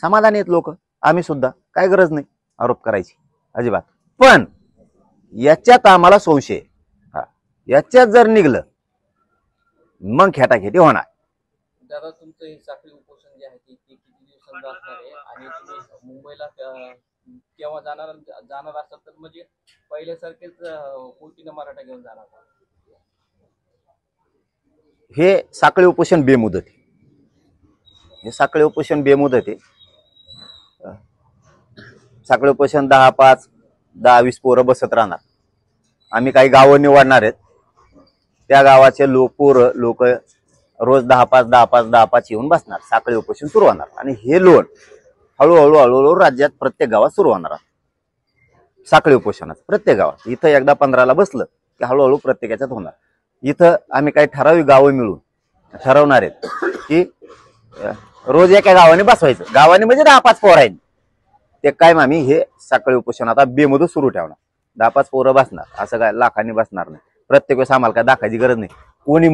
समाधानी आहेत लोक, आम्ही सुद्धा, काय गरज नाही आरोप करायची अजिबात. पण याच्यात आम्हाला संशय, याच्यात जर निघलं मग खेटाखेटी होणार. दादा तुमचं हे साखळी उपोषण जे आहे ते किती दिवसांचं असणार आहे आणि तुम्ही मुंबईला केव्हा जाणार असाल तर म्हणजे पहिल्यासारखेच कोटीनं मराठा घेऊन जाणार? हे साखळी उपोषण बेमुदत आहे, हे साखळी उपोषण बेमुदत आहे. साखळी उपोषण 10-5, 10-20 पोरं बसत राहणार. आम्ही काही गावं निवडणार आहेत, त्या गावाचे लोक रोज 10-5 येऊन बसणार. साखळी उपोषण सुरू होणार आणि हे लोन हळूहळू राज्यात प्रत्येक गावात सुरू होणार. साखळी उपोषणाचं प्रत्येक गावात, इथं एकदा 15ला बसलं की हळूहळू प्रत्येकाच्यात होणार. इथं आम्ही काही ठराविक गावं मिळून ठरवणार आहेत की रोज एका गावाने बसवायचं. गावाने म्हणजे 10-5 पोरं आहेत ते काय आम्ही हे साखळी उपोषण आता बेमुदत सुरू ठेवणार. 10-5 पोरं बसणार, असं काय लाखांनी बसणार नाही. प्रत्येक वेळेस आम्हाला काय दाखायची गरज नाही. कोणी